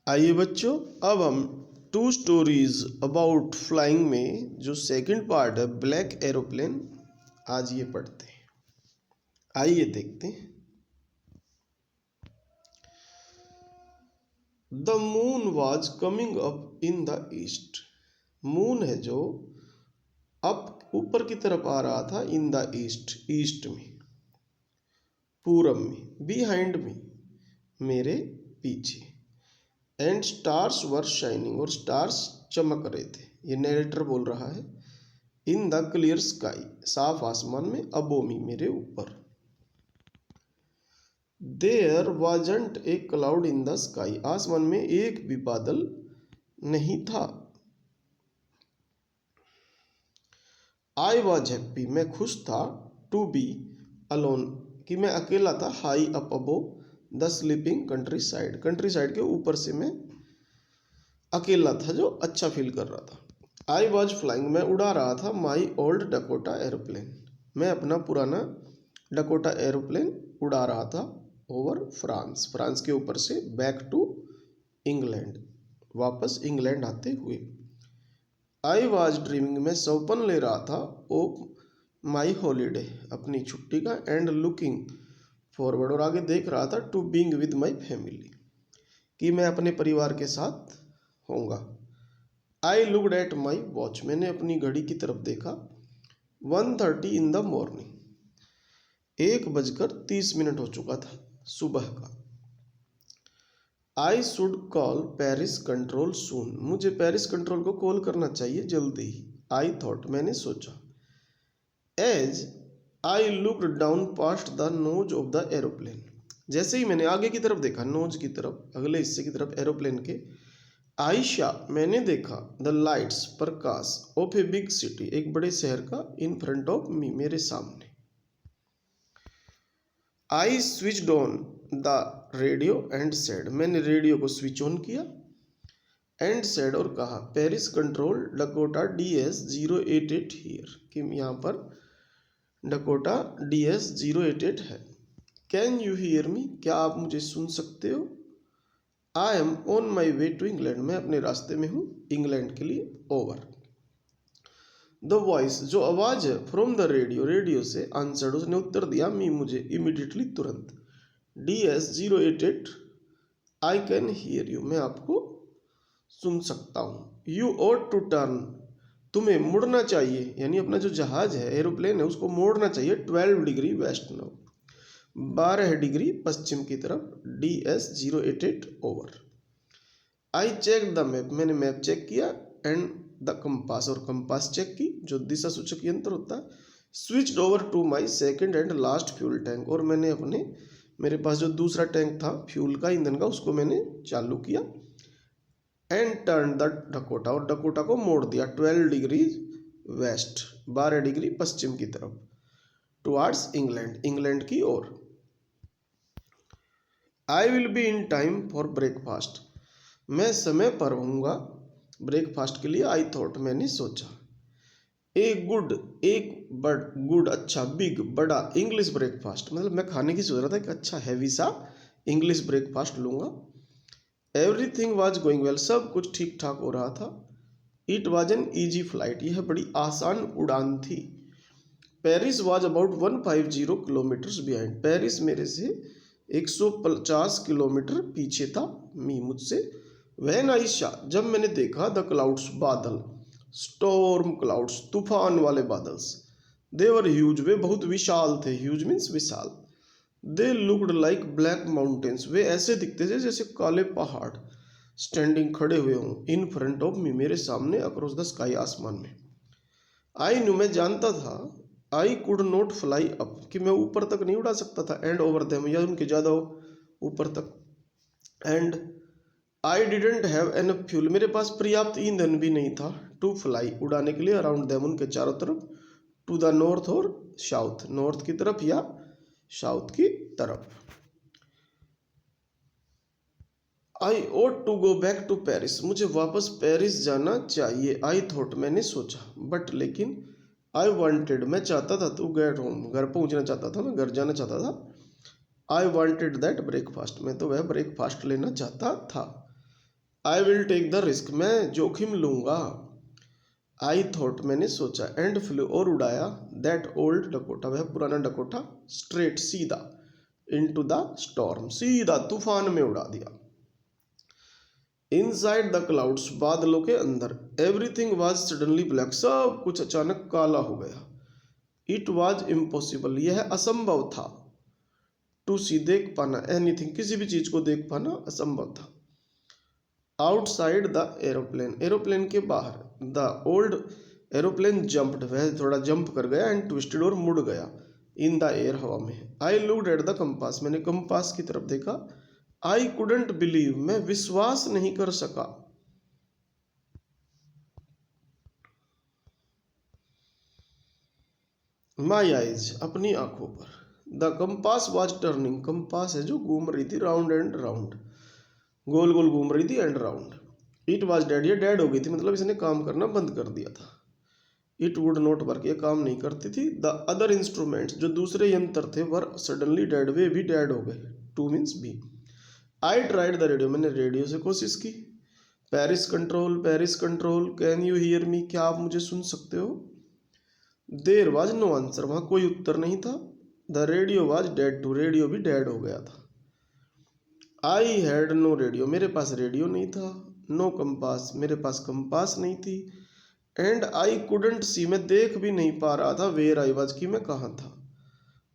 आइए बच्चों, अब हम टू स्टोरीज अबाउट फ्लाइंग में जो सेकंड पार्ट है ब्लैक एरोप्लेन, आज ये पढ़ते हैं। आइए देखते हैं। The moon was coming up in the east. Moon है जो अप ऊपर की तरफ आ रहा था, इन द ईस्ट, ईस्ट में, पूरब में, बिहाइंड मी, मेरे पीछे। एंड स्टार्स वर शाइनिंग, और स्टार्स चमक रहे थे। ये नरेटर बोल रहा है। इन द क्लियर स्काई, साफ आसमान में, अबो मी, मेरे ऊपर। There wasn't a cloud in the sky, आसमान में एक भी बादल नहीं था। आई वॉज हैप्पी, मैं खुश था। टू बी अलोन, कि मैं अकेला था। High up above the sleeping country side, country side के ऊपर से मैं अकेला था जो अच्छा फील कर रहा था। आई वॉज फ्लाइंग, मैं उड़ा रहा था। माई ओल्ड डकोटा एरोप्लेन, मैं अपना पुराना डकोटा एरोप्लेन उड़ा रहा था। ओवर फ्रांस, फ्रांस के ऊपर से। बैक टू इंग्लैंड, वापस इंग्लैंड आते हुए। आई वॉज ड्रीमिंग, मैं सपन ले रहा था। ओ माई हॉलीडे, अपनी छुट्टी का। एंड लुकिंग फॉरवर्ड, और आगे देख रहा था। To being with my family, कि मैं अपने परिवार के साथ होऊंगा। I looked at my watch, मैंने अपनी घड़ी की तरफ देखा। 1:30 इन द मॉर्निंग, 1:30 हो चुका था सुबह का। I should call Paris control soon, मुझे पेरिस कंट्रोल को कॉल करना चाहिए जल्दी ही। आई थॉट, मैंने सोचा। As I looked down past the nose of the aeroplane, जैसे ही मैंने आगे की तरफ देखा, नोज की तरफ, अगले हिस्से की तरफ एरोप्लेन के। आयशा, मैंने देखा। The lights, Prakash. Of a big city, एक बड़े शहर का। इन फ्रंट ऑफ मी, मेरे सामने। I switched on the radio and said, मैंने रेडियो को स्विच ऑन किया। एंड सेड, और कहा। Paris control Dakota DS-088 here, कि यहाँ पर डकोटा DS-088 है। कैन यू हियर मी, क्या आप मुझे सुन सकते हो। I am on my way to England, मैं अपने रास्ते में हूँ इंग्लैंड के लिए। ओवर। द वॉइस, जो आवाज़ है, फ्रॉम द रेडियो, रेडियो से। आंसर्ड, उसने उत्तर दिया। मी, मुझे। इमीडिएटली, तुरंत। DS-088, I can hear you, मैं आपको सुन सकता हूँ। यू ought टू टर्न, तुम्हें मुड़ना चाहिए, यानी अपना जो जहाज है, एरोप्लेन है, उसको मोड़ना चाहिए। 12 डिग्री वेस्ट नाउ, 12 डिग्री पश्चिम की तरफ। DS-088 over. I check the map, मैंने मैप चेक किया। एंड द कंपास, और कंपास चेक की, जो दिशा सूचक यंत्र होता है। Switched over to my second and last fuel tank, और मैंने अपने, मेरे पास जो दूसरा टैंक था फ्यूल का, ईंधन का, उसको मैंने चालू किया। एंड टर्न द डकोटा, और डकोटा को मोड़ दिया। 12 डिग्री वेस्ट, 12 डिग्री पश्चिम की तरफ। टुवार्ड्स इंग्लैंड, इंग्लैंड की ओर। I will be in time for breakfast, मैं समय पर होऊंगा ब्रेकफास्ट के लिए। आई थॉट, मैंने सोचा। ए गुड, एक गुड, अच्छा, बिग, बड़ा, इंग्लिश ब्रेकफास्ट, मतलब मैं खाने की सोच रहा था कि अच्छा हैवी सा इंग्लिश ब्रेकफास्ट लूँगा। एवरीथिंग वाज गोइंग वेल, सब कुछ ठीक ठाक हो रहा था। It was an easy flight, यह बड़ी आसान उड़ान थी। Paris was about 150 kilometres behind, Paris मेरे से 150 किलोमीटर पीछे था। मी, मुझसे। वैन आई शा, जब मैंने देखा। द क्लाउड्स, बादल। स्टॉर्म क्लाउड्स, तूफान वाले बादल्स। दे वर ह्यूज, वे बहुत विशाल थे। ह्यूज मीन्स विशाल। They looked like black mountains, वे ऐसे दिखते थे जैसे काले पहाड़। स्टैंडिंग, खड़े हुए हों। इन फ्रंट ऑफ मी, मेरे सामने। अक्रॉस द स्काई, आसमान में। आई न्यू, मैं जानता था। I could not fly up, कि मैं ऊपर तक नहीं उड़ा सकता था। एंड ओवर देम, या उनके ज़्यादा ऊपर तक। And I didn't have enough fuel, मेरे पास पर्याप्त ईंधन भी नहीं था। टू फ्लाई, उड़ाने के लिए। अराउंड देम, उनके चारों तरफ। टू द नॉर्थ और साउथ, नॉर्थ की तरफ या साउथ की तरफ। I ought to go back to Paris, मुझे वापस पेरिस जाना चाहिए। आई थॉट, मैंने सोचा। बट, लेकिन। आई वॉन्टेड, मैं चाहता था। टू गेट होम, घर पहुंचना चाहता था, मैं घर जाना चाहता था। आई वॉन्टेड दैट ब्रेकफास्ट, मैं तो वह ब्रेकफास्ट लेना चाहता था। I will take the risk, मैं जोखिम लूंगा। आई थॉट, मैंने सोचा। एंड फ्लू, और उड़ाया। दैट ओल्ड डकोटा, वह पुराना डकोटा। स्ट्रेट, सीधा। इनटू द स्टॉर्म, सीधा तूफान में उड़ा दिया। इनसाइड द क्लाउड्स, बादलों के अंदर। एवरीथिंग वॉज सडनली ब्लैक, सब कुछ अचानक काला हो गया। इट वॉज इम्पॉसिबल, यह असंभव था। टू सी, देख पाना। एनीथिंग, किसी भी चीज को देख पाना असंभव था। आउटसाइड द एरोप्लेन, एरोप्लेन के बाहर। द ओल्ड एरोप्लेन जंप्ड, वह थोड़ा जंप कर गया। एंड ट्विस्टेड, और मुड़ गया। इन द एयर, हवा में। आई लुक्ड एट द कंपास, मैंने कंपास की तरफ देखा। आई कुडंट बिलीव, मैं विश्वास नहीं कर सका। माई आईज, अपनी आंखों पर। The compass was turning, compass है जो घूम रही थी। राउंड एंड राउंड, गोल गोल घूम रही थी। And round. It was dead, ये डेड हो गई थी, मतलब इसने काम करना बंद कर दिया था। इट वुड नॉट वर्क, ये काम नहीं करती थी। द अदर इंस्ट्रूमेंट्स, जो दूसरे यंत्र थे, वर सडनली डेड, वे भी डेड हो गए। Two means B. I tried the radio, मैंने रेडियो से कोशिश की। Paris control, Paris control, can you hear me, क्या आप मुझे सुन सकते हो। देर वॉज नो आंसर, वहां कोई उत्तर नहीं था। The radio was dead too, radio भी डेड हो गया था। आई हैड नो रेडियो, मेरे पास रेडियो नहीं था। नो कंपास, मेरे पास कंपास नहीं थी। एंड आई कुडंट सी, मैं देख भी नहीं पा रहा था। वेयर आई वॉज, कि मैं कहाँ था।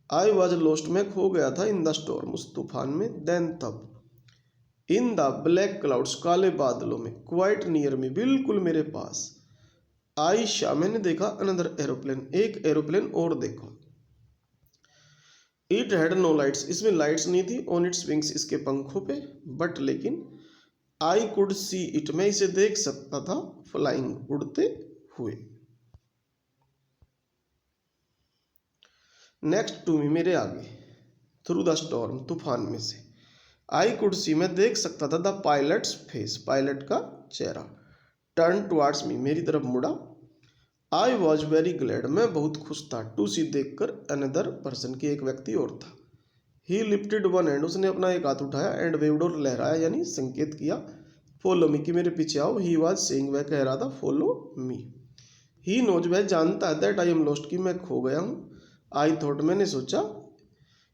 आई वॉज लोस्ट, मैं खो गया था। इन द स्टॉर्म, उस तूफान में। देन, तब। इन द ब्लैक क्लाउड्स, काले बादलों में। क्वाइट नियर मी, बिल्कुल मेरे पास। आई शा, मैंने देखा। अनदर एरोप्लेन, एक एरोप्लेन और देखा। इट हैड नो लाइट्स, इसमें लाइट्स नहीं थी। ऑन इट्स विंग्स, इसके पंखों पे। बट, लेकिन। आई कुड सी इट, मैं इसे देख सकता था। फ्लाइंग, उड़ते हुए। नेक्स्ट टू मी, मेरे आगे। थ्रू द स्टॉर्म, तूफान में से। आई कुड सी, मैं देख सकता था। द पायलट्स फेस, पायलट का चेहरा। टर्न टुवार्ड्स मी, मेरी तरफ मुड़ा। आई वॉज वेरी ग्लैड, मैं बहुत खुश था। टू सी, देखकर। अनदर पर्सन, की एक व्यक्ति और था। ही लिफ्टेड वन हैंड, उसने अपना एक हाथ उठाया। एंड वेव्ड, और लहराया, यानी संकेत किया। फॉलो मी, कि मेरे पीछे आओ। ही वॉज सेइंग, वह कह रहा था। Follow me. ही नोज, वह जानता है। दैट आई एम लॉस्ट, कि मैं खो गया हूँ। आई थॉट, मैंने सोचा।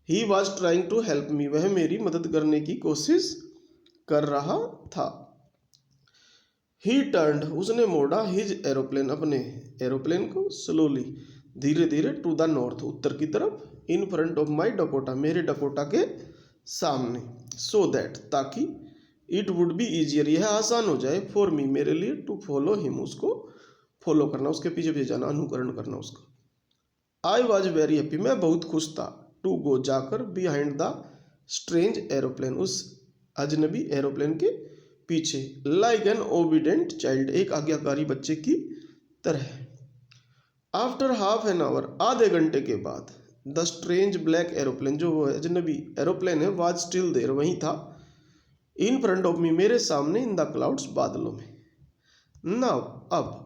He was trying to help me, वह मेरी मदद करने की कोशिश कर रहा था। ही टर्न्ड, उसने मोड़ा। हिज एरोप्लेन, अपने एरोप्लेन को। स्लोली, धीरे धीरे। टू द नॉर्थ, उत्तर की तरफ। In front of my Dakota, मेरे डकोटा के सामने। सो दैट, ताकि। इट वुड बी ईजियर, यह आसान हो जाए। फॉर मी, मेरे लिए। टू फॉलो हिम, उसको फॉलो करना, उसके पीछे पीछे जाना, अनुकरण करना उसका। आई वॉज वेरी हैप्पी, मैं बहुत खुश था। टू गो, जाकर। बिहाइंड द स्ट्रेंज एरोप्लेन, उस अजनबी एरोप्लेन के पीछे। लाइक एन ओबीडेंट चाइल्ड, एक आज्ञाकारी बच्चे की तरह। आफ्टर हाफ एन आवर, आधे घंटे के बाद। द स्ट्रेंज ब्लैक एरोप्लेन, जो वो अजनबी एरोप्लेन है, वाज स्टिल देयर, वहीं था। इन फ्रंट ऑफ मी, मेरे सामने। इन द क्लाउड्स, बादलों में। नाउ, अब।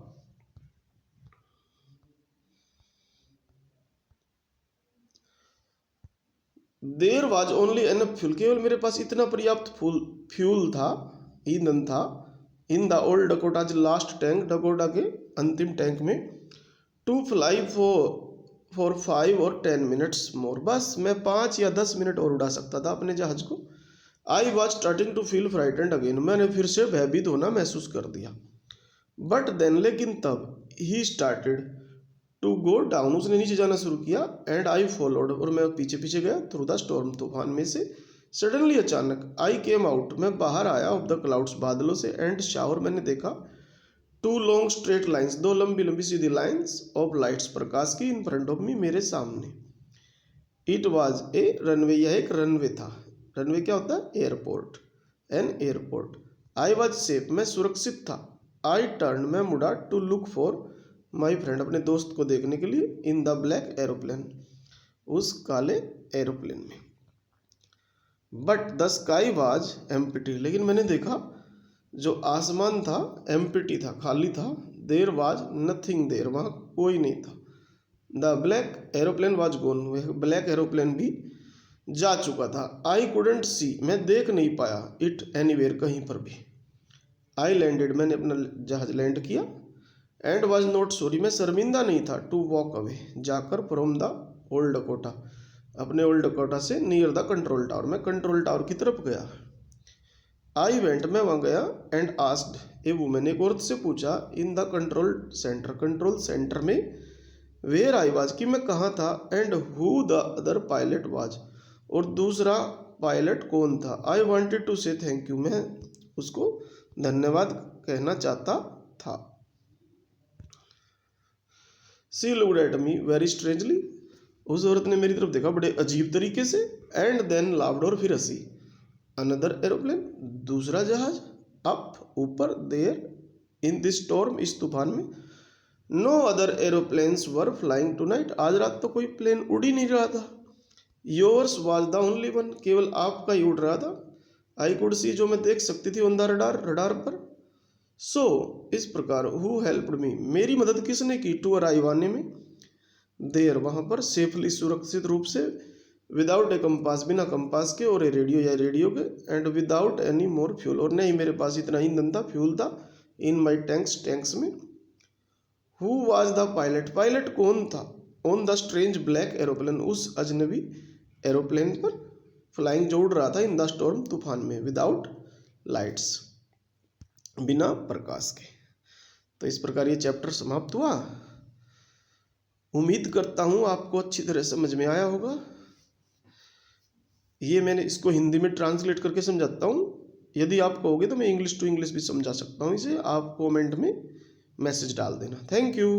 There was only enough fuel, केवल मेरे पास इतना पर्याप्त फ्यूल था, ईंधन था। In the old Dakota's last tank, Dakota के अंतिम टैंक में। टू फ्लाई फॉर 5 और 10 मिनट्स मोर, बस मैं 5 या 10 मिनट और उड़ा सकता था अपने जहाज को। I was starting to feel frightened again, मैंने फिर से भयभीत होना महसूस कर दिया। बट देन, लेकिन तब। He started to go down, उसने नीचे जाना शुरू किया। एंड आई फॉलोड, और मैं पीछे पीछे गया। थ्रू द स्टॉर्म, तूफान में से। सडनली, अचानक। आई केम आउट, मैं बाहर आया। ऑफ द क्लाउड्स, बादलों से। एंड शावर, मैंने देखा। टू लॉन्ग स्ट्रेट लाइन्स, दो लंबी लंबी सीधी लाइन्स। ऑफ लाइट्स, प्रकाश की। इन फ्रंट ऑफ मी, मेरे सामने। इट वॉज ए रनवे, यह एक रनवे था। रनवे क्या होता है? Airport. An airport. I was safe, मैं सुरक्षित था। आई टर्न, मैं मुड़ा। To look for my friend, अपने दोस्त को देखने के लिए। इन द ब्लैक एरोप्लेन, उस काले एरोप्लेन में। But the sky was empty, लेकिन मैंने देखा जो आसमान था एम्प्टी था, खाली था। देर वाज नथिंग देर, वहाँ कोई नहीं था। द ब्लैक एरोप्लेन वाज गोन, वह ब्लैक एरोप्लेन भी जा चुका था। आई कुडेंट सी, मैं देख नहीं पाया। इट एनीवेयर, कहीं पर भी। आई लैंडेड, मैंने अपना जहाज लैंड किया। एंड वॉज नॉट सॉरी, मैं शर्मिंदा नहीं था। टू वॉक अवे, जाकर, फ्रॉम द ओल्ड डकोटा, अपने ओल्ड डकोटा से, नियर द कंट्रोल टावर, मैं कंट्रोल टावर की तरफ गया। आई वेंट, मैं वहाँ गया। एंड आस्क्ड ए वुमेन, एक औरत से पूछा। In the control centre, control centre में। वेयर आई वाज, कि मैं कहाँ था। And who the other pilot was, और दूसरा पायलट कौन था। I wanted to say thank you, मैं उसको धन्यवाद कहना चाहता था। She looked at me very strangely, उस औरत ने मेरी तरफ देखा बड़े अजीब तरीके से। एंड देन लाफ्ड, और फिर हंसी। अनदर एरोप्लेन, दूसरा जहाज। अप, ऊपर। देयर, इन दिस स्टॉर्म, इस तूफान में। No other aeroplanes were flying tonight, आज रात तो कोई प्लेन उड़ ही नहीं रहा था। Yours was the only one, केवल आपका ही उड़ रहा था। आई कुड सी, जो मैं देख सकती थी। ऑन द रडार, रडार पर। सो इस प्रकार। हु हेल्प्ड मी, मेरी मदद किसने की। टू अराइव, आने में। देयर, वहाँ पर। सेफली, सुरक्षित रूप से। विदाउट ए कंपास, बिना कंपास के। और ए रेडियो, या रेडियो के। And without any more fuel, और नहीं मेरे पास इतना ईंधन था, फ्यूल था। इन माई टैंक्स, टैंक्स में। Who was the pilot, pilot कौन था। On the strange black aeroplane, उस अजनबी एरोप्लेन पर। फ्लाइंग, जो उड़ रहा था। इन द स्टॉर्म, तूफान में। विदाउट लाइट्स, बिना प्रकाश के। तो इस प्रकार ये चैप्टर समाप्त हुआ। उम्मीद करता हूँ आपको अच्छी तरह समझ में आया होगा। ये मैंने इसको हिंदी में ट्रांसलेट करके समझाता हूँ। यदि आप कहोगे तो मैं इंग्लिश टू इंग्लिश भी समझा सकता हूँ इसे। आप कमेंट में मैसेज डाल देना। Thank you.